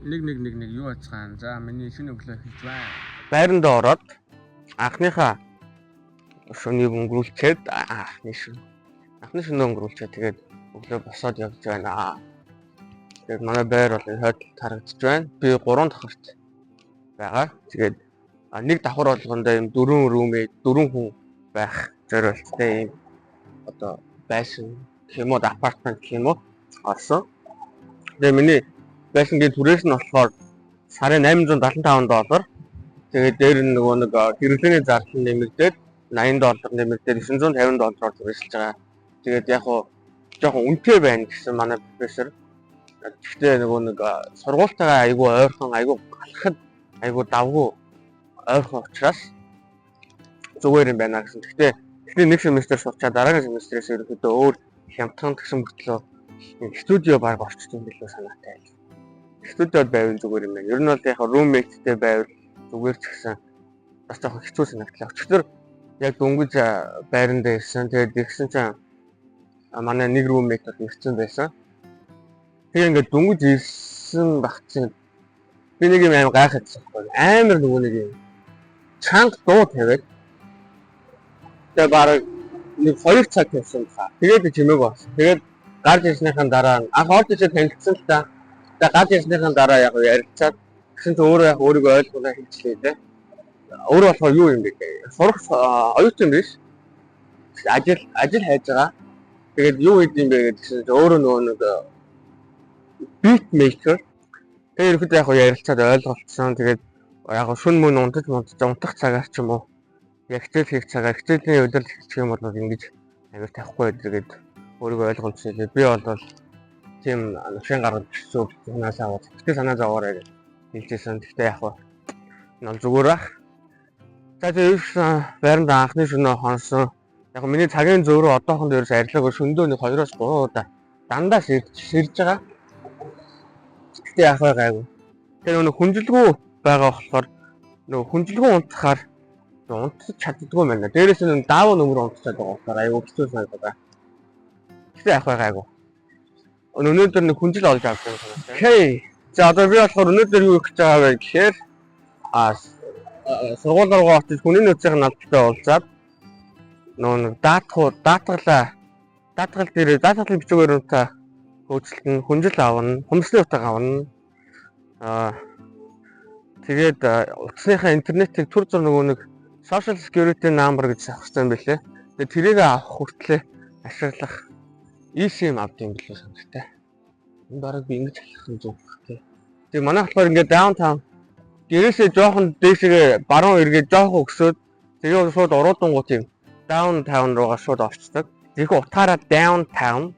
Нэг юу ацгаан. За миний шинэ өглөө хийж байна. Байранд ороод анхныхаа шөнөийг өнгөрүүлчихэд анхны шөнөө өнгөрүүлчихэд тэгээд өглөө босоод явж байна. Тэгээд манай байр бол хойд харагдаж байна. Би 3 давхарт байгаа. Тэгээд нэг давхар болгондоо юм 4 рүүмээ 4 хүн байх зорилттой юм одоо байшин гэх юм уу апартмент гэх юм уу орсон. Тэгээд миний байшингийн түрээс нь болохоор сарын $875. Тэгээд дээр нөгөө нэг хэрэглээний зардал нэмэгдээд $80 нэмэгдээд $950 хүрэлж байгаа. Тэгээд яг хуу жоохон үнэтэй байна гэсэн манай профессор. Гэхдээ нөгөө нэг сургуультайгаа айгүй ойрхон, айгүй галахад айгүй давгүй ойрхон учраас зүгээр юм байна гэсэн. Гэхдээ нэг семестр сурчаа дараагийн семестрээс ерөөхдөө өөр хямдхан гэсэн мөртлөө студио баг орчих юм билүү санаатай. Студиод байвал зүгээр юм байна. Ер нь бол яг roommate-тэй байвал зүгээр ч гэсэн бас жоохон хэцүү санагдлаа. Өчигдөр яг дөнгөж байранд ирсэн. Тэгээд ирсэн чинь манай нэг roommate бол ирсэн байсан. Тэгээд ингээд дөнгөж ирсэн багцсан би нэг юм аим гайхагдсан байхгүй. Амар нөгөө нэг юм чанга дуу тавиад тэгээд бараг нэг 2 цаг тавьсан ба. Тэгээд чимээг болсон. Тэгээд гарч ирснийхэн дараа анх орж ирээд танилцсан л та. Тэгээд гарч ирснийхэн дараа яг ярилцаад гэсэн чинь өөрөө яг өөрийгөө ойлгуулаа хэлчихлээ дээ. Өөрөө болохоор юу юм бэ гээ. Сурах оюутан биш. Ажил хайж байгаа. Тэгээд юу хийд юм бэ гэсэн чинь өөрөө нөгөө нэг beat maker. Тэгээд ихэд яг ярилцаад ойлголцсон. Тэгээд яг шүн мөн унтах цагаар ч юм уу. Яг хичээл хийх цагаар хичээлийн удирдал хийчих юм бол ингэж амар тавихгүй байдаг гэд өөрийгөө ойлгуулсан. Би бол тийм шинэ гаргаж ирсэн санаас аваад тэгтээ санаа зовоорой гэж хэлжсэн. Тэгтээ яг нь зүгээр ах. За тэгээд байранд анхны шөнөө хонсон. Яг миний цагийн зөв рүү одоохонд ерөөс арилгааг шөндөө нэг 2-3 удаа дандаа сэрж байгаа. Тэгтээ яг гайгүй. Тэгээд нөгөө хүнжилгүй байгаа болохоор нөгөө хүнжилгүй унтахаар унтаж чаддгүй юм байна. Дээрээс нь даав нөмөр унтчихад байгаа болохоор аюу хэцүү санагдаа. Тэгтээ яг гайгүй. Өнөөдөр нэг хүнжил олж авсан юм санагдаа. Окей. За одоо би болохоор өнөөдөр юу хийж байгаа вэ гэхээр сургууль руу очиж хүний нөөцийн албатай уулзаад нөгөө даатгал бичгээр үнэтэй хөөцөлтөн хүнжил авна, хүмсний утга авна. Тэгээд утасныхаа интернетийг түр зур нөгөө нэг social security number гэж авах хэрэгтэй юм билээ. Тэгээд тэрийг авах хүртлээр ашиглах eSIM авд юм билээ санагтай. Энэ бараг би ингэж хэлэх юм зүг тий. Тэгээд манай болохоор ингээд downtown гэрээсээ жоохон дээшээ баруун эргээд жоохон өксөөд тэгээд шууд уруудангууд юм downtown руугаа шууд орчдөг. Тэрхүү утгаараа downtown.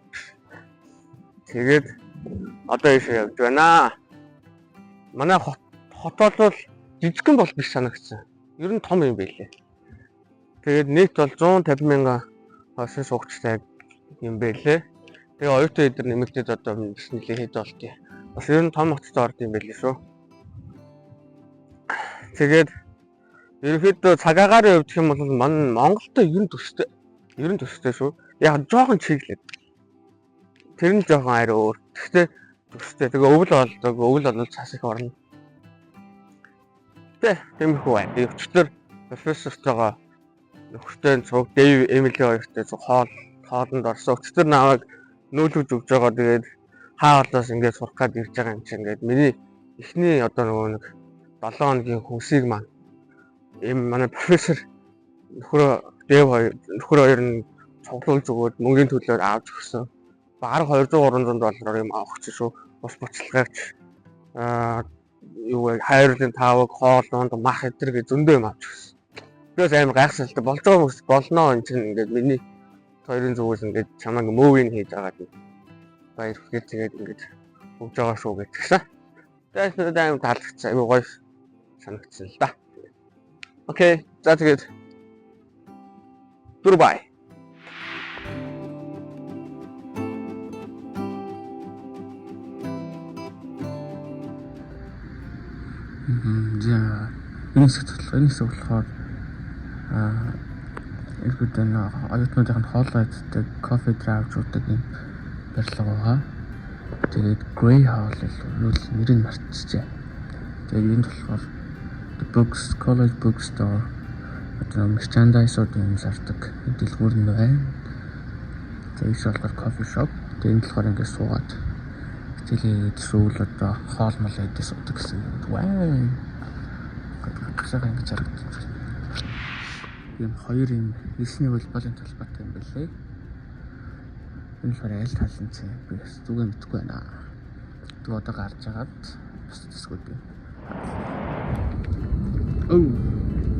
Тэгээд одоо ийшээ явж байна. Манай хот бол жижигхэн бол биш санагдсан. Ер нь том юм байлээ. Тэгээд нийт бол 150 мянган хойсон суугчтай юм байлээ. Тэгээ оюутан эдэр нэмэгдээд одоо нэлээд хэд болтыг. Бас ер нь том хотод орд юм байлээ шүү. Тэгээд ерөөхдөө цагаагаар явж гэх юм бол Монголтой ер нь төстэй шүү. Яг жоохон чиглээд. Тэр нь жоохон арай өөр. Гэхдээ төстэй. Тэгээ өвөл бол цаас их орно. Тиймэрхүү байна. Би өчтөр профессортойгоо нөхөртэй цуг Дэв Эмили хоёртой хоолнд орсон. Өчтөр намайг нүүлгэж өгж байгаа. Тэгээд хаа болоос ингэж сурах гээд ирж байгаа юм чинь ингээд миний эхний одоо нөгөө нэг 7 хоногийн хүнсийг маань манай профессор нөхөр хоёр нь цуглуулж өгөөд мөнгөний төлөөр авч өгсөн. Бараг $200-300 юм авах чинь шүү. Бус буцалгаач юу хайрлын таваг хоол донд мах эдэр гэж зөндөө юм авч өгсөн. Би бас амар гайхсантай болж байгаа хүмүүс болно энэ чинь ингээд миний хоёрын зүгээс ингээд чамайг мөвийн хийж байгаа тийм баяр хүргээ тэгээд ингээд өгж байгаа шүү гэж гисэн. Тэгээд надад амар таалагдсан. Айгуу гоё санагдсан л да. Окей. За тэгээд Goodbye. За энэ хэсэг болохоор эргүүд энэ оюутнуудын хоолой иддэг, кофе драйв уудаг юм барилга байгаа. Тэгээд Grey Hall нүүл нэрийг мартчихжээ. Тэгээд энд болохоор the books, college bookstore одоо merchandise-уудын зардаг дэлгүүр нь байна. Тэгээд болохоор coffee shop. Тэгээд энд болохоор ингээд суугаад хичээлээ сүүл одоо хоол мал идэж суудаг гэсэн юм байна. Гадагшаа ингэж харагдаж байна. Ийм хоёр юм нийсний холбооны талбайтай юм байлээ. Энэ болохоор аль талын чинь би бас зүгээ мэдэхгүй байна. Тэг одоо гарч агаад бас тэсгүүд юм.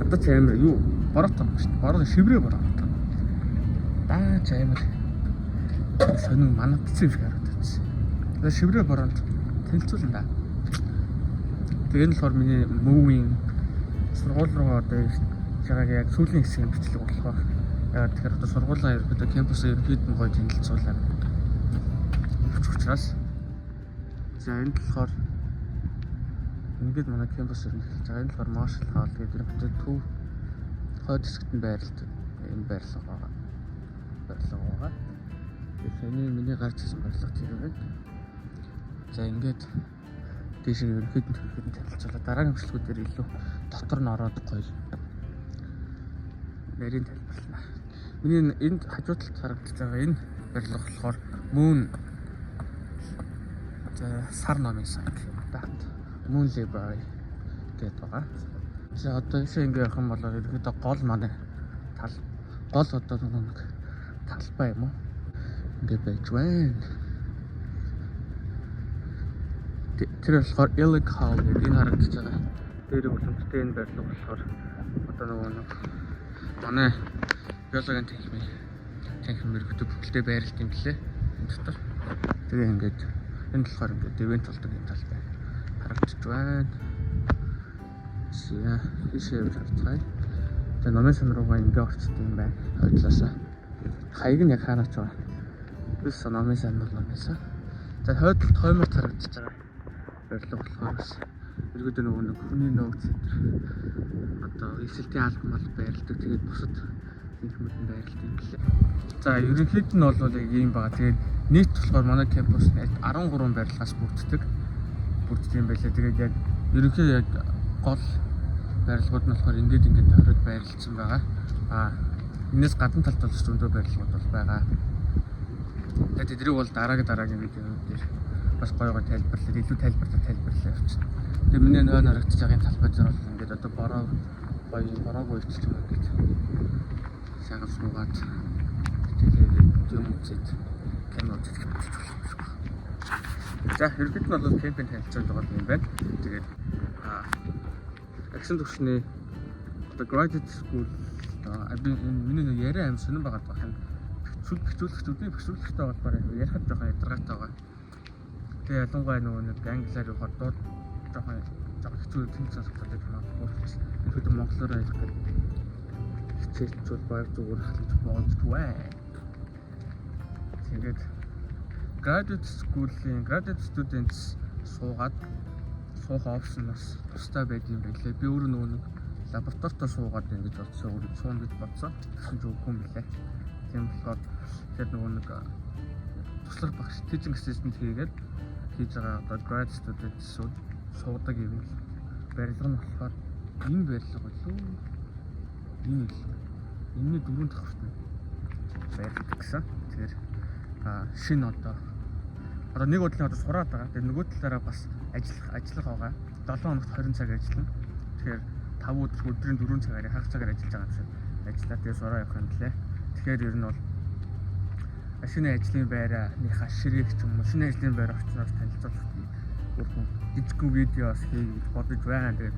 Одоо ч амар юу бороо таа шүү дээ. Бороо шиврээ бороо таа. Даа ч амар сонин манадцсан шиг харагдаж. Тэгээ шиврээ бороонд тэнцүүлэн да. Тэгээ энэ болохоор миний moving сургууль руу одоо яг сүүлийн хэсгийн бичлэг болохоор ягаад тэгэхээр одоо сургуулийн ерөөдөө кампусаа ерөөдөө гоё танилцуулаад учраас за энэ болохоор ингээд манай кампус өрнөж байгаа. Энэ болохоор Marshall Hall гэдэг ерөөдөө төв хойд хэсэгт нь байрлалтай энэ байрлал байгаа. Тэгэхээр миний гарч ирсэн байрлал тэр байна. За ингээд тийш ерөөдөө танилцуулаад дараагийн бичлэгүүдээр илүү дотор нь ороод гоё нарийн тайлбарлана. Миний энд хажуу талд харагдаж байгаа энэ барилга болохоор Moon сар номын сайт дат Moon Library гэдэг байгаа. За одоо ийшээ ингээ явах юм бол ерөөдөө гол манай гол одоо нэг талбай юм уу? Ингээ байж байна. Тэр болохоор Ellick Hall гэдэг энэ харагдаж байгаа. Тэр үлэмжтэй энэ барилга болохоор одоо нэг манай биологийн танхим мөрөгдөв бүхэлдээ байрлалт юм блэ энэ дотор. Тэгээ ингээд энэ болохоор ингээд ивент болдог юм талбай харагдаж байна. За ийшээ явж харцгаая. Тэгээ номын сан руугаа ингээд орчдөг юм байна. Хойдлоосаа. Хаяг нь яг хаанаач байгаа. Бис номын сан бол номынсаа. За хойдолд хоймор харагдаж байгаа. Барилга болохоор бас ерөөдөө нэг хүний нөөц одоо эсэлтийн албан байрладаг. Тэгээд бусад инхмэдэн байрладаг юм гэлээ. За ерөнхийд нь бол яг ийм байгаа. Тэгээд нийт болохоор манай кампус 13 барилгаас бүрддэг юм байлаа. Тэгээд яг ерөнхий яг гол барилгууд нь болохоор ингээд тойроод байрлалцсан байгаа. Энэс гадна талд бол зөндөө барилгууд бол байгаа. Тэгээд эдрийг бол дараагийн видеонууд дээр бас гоё тайлбарлаад илүү тайлбарлаа явчихна. Тэгээ миний нойр харагдаж байгаа талбай дээр бол ингээд одоо бороогүй өвчлөлт юм ингээд сайхан суугаад тэгээ юм үзээд кино үзэж болох. За ерөнхийд нь бол кемпинг танилцуулж байгаа юм байна. Тэгээд агшин төвшний одоо graduate school миний нэг яриа аим сонирн байгаа байх юм. Бичлэгчүүдийн бичлэгчтэй болбоор ярихад жоохон ядаргаатай байгаа. Тэгээ ялангуяа нэг англиар явахад дууд жоохон хэцүү тэнцвэртэй хамаагүй болчихсон. Ерөөдөө монголоор ярих гэдэг хичээлчүүд баяр зүгээр хатж болдгоо. Тэгээд graduate students суух опшн бас тустай байдсан байлээ. Би өөрөө нэг лабораторид суугаад ингэж бодсон. Өөрөө суун гэж бодсон. Тэгсэн ч үгүй юм билээ. Тийм болохоор тэгээд нэг туслах багш teaching assistant хийж байгаа одоо grad students суудаг юм л барилга нь болохоор энэ барилга болов уу? Энэ 4 дахь хүртэн барилга гэсэн. Тэгэхээр шинэ одоо нэг удаа одоо сураад байгаа. Тэгээд нөгөө талаараа бас ажиллах байгаа. 7 хоногт 20 цаг ажиллана. Тэгэхээр 5 өдрийн 4 цагаар хагас цагаар ажиллаж байгаа юм шиг ажиллаа. Тэгээд сураа явах юм лээ. Тэгэхээр ер нь бол шинэ ажлын байрааныхаа ширээг ч юм уу шинэ ажлын байр очноос танилцуулах юм жижигхэн видеос хийж бодож байна. Тэгээд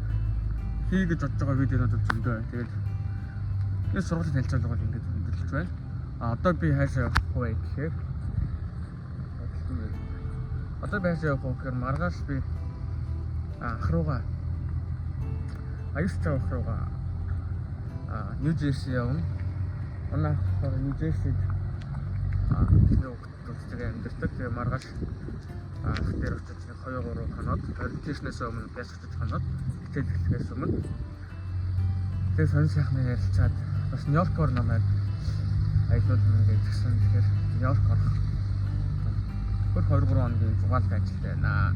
хийж бодож байгаа видеонууд зөндөө байна. Тэгээд энэ сургуулийн танилцуулга бол ингэж өндөрлөж байна. Одоо би хаашаа явах вэ гэхээр маргааш би ах руугаа аюулч авах руугаа Нью Жерси явна. Манай Нью Жерсид тэгээ амьдэрдэг. Тэгээ маргааш дээр очиж 2-3 хоноод orientation-ээс өмнө бяс очиж хоноод хичээл эхлэхээс өмнө тэгээ сонир сайхан ярилцаад бас Нью-Йоркоор намайг аялуулна гэж гисэн. Тэгэхээр Нью-Йорк орох Хөр 23 хоногийн зугаалт ажил байна.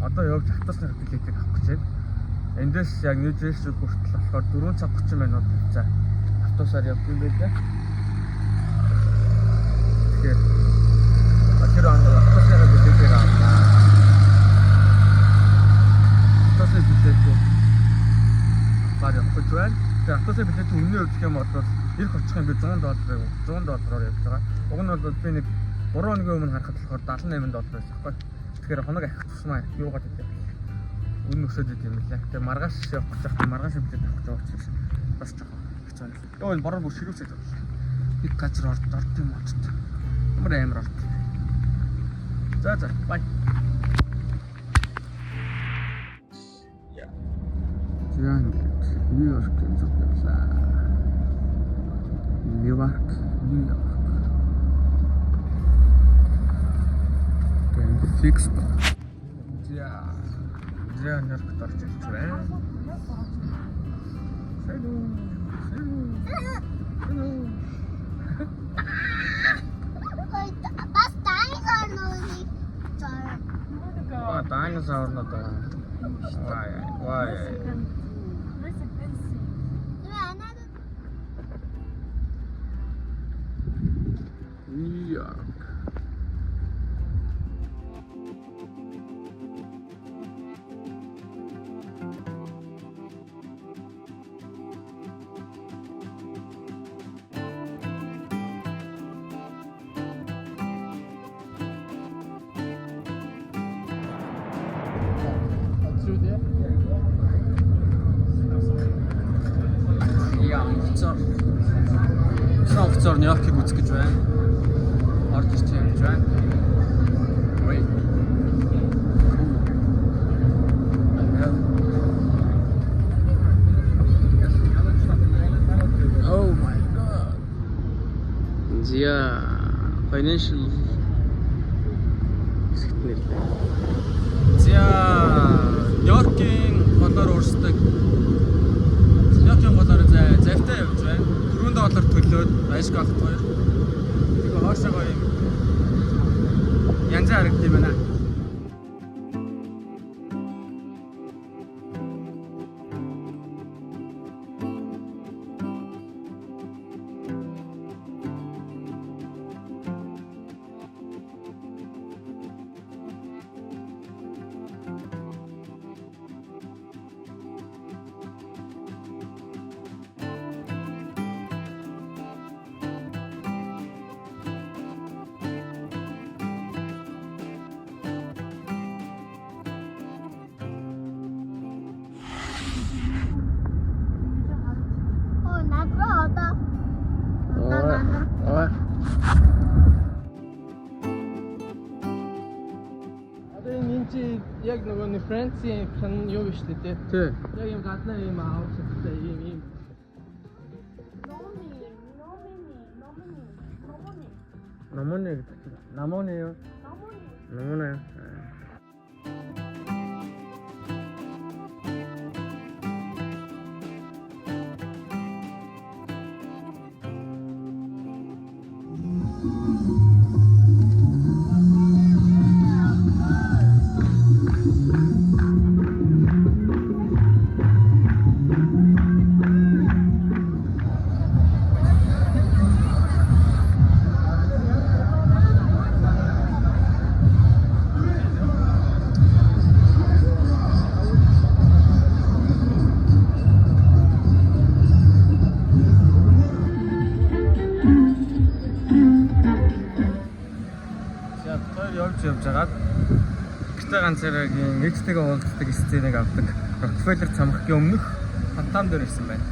Одоо явж автобусны билетийг авах гэж байна. Эндээс яг Нью Джерси хүртэл болохоор 4 цаг 30 минут хугацаа автобусаар явах юм байлаа. Тэгэхээр тэр автобусны билетийг авлаа. Автобусны билетийг аваад явах гэж байна. Тэгээ автобусны билетийн үнийн хувьд гэх юм бол ирэх очих юм би $100-аар явж байгаа. Уг нь бол би нэг 3 хоногийн өмнө харахад болохоор $78 байсан байхгүй. Тэгэхээр хоног ахих тусмаа юугаад гэдэг үнэ өсөд идэв юм лээ. Тэгээ маргааш явах гэж байгаа. Маргааш билет авах гэж байгаа учраас бас жоохон хэцүү байна. Йоо энэ бороо бүр ширүүцээд байна. Бид газар орд юм болчихсон. Ямар амар орд. За бай. Яа Нью-Йорк зүгэлээ. Нью-Йорк. Фикс. Я Нью-Йоркт орж ирж байна. Бас дайнасор нүуний зар. Дайнасор надаа. Why? New York. Офицер Нью-Йоркийг үзэх гэж байна. Орж ирж байна. Ой. Oh my god. Yeah, financial хэсэгтнэр. За Нью-Йоркийн голоор өөрсдөг. Нью-Йоркийн голоор завтай явж байна. $4 төлөөд ажиг авах хоёр. Тэгээ хоошоогоо юм янз харагдсан юм байна. Яг нөгөө нэг Францын хан юу биш лээ тий. Яг юм гаднаа юм аавчтай юм. Номони гэдэг. Намони юу? Намони. Явж байгаад гэтээ ганцаараа нэгтэйгээ уулздаг сценыг авдаг Рокфеллер цамхгийн өмнөх фонтан дээр ирсэн байна.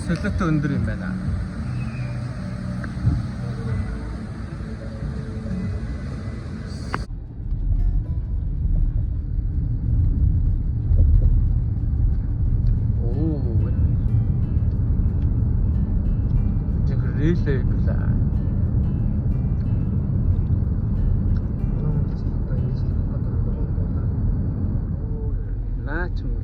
Солиотой өндөр юм байна. Really glad. Natural.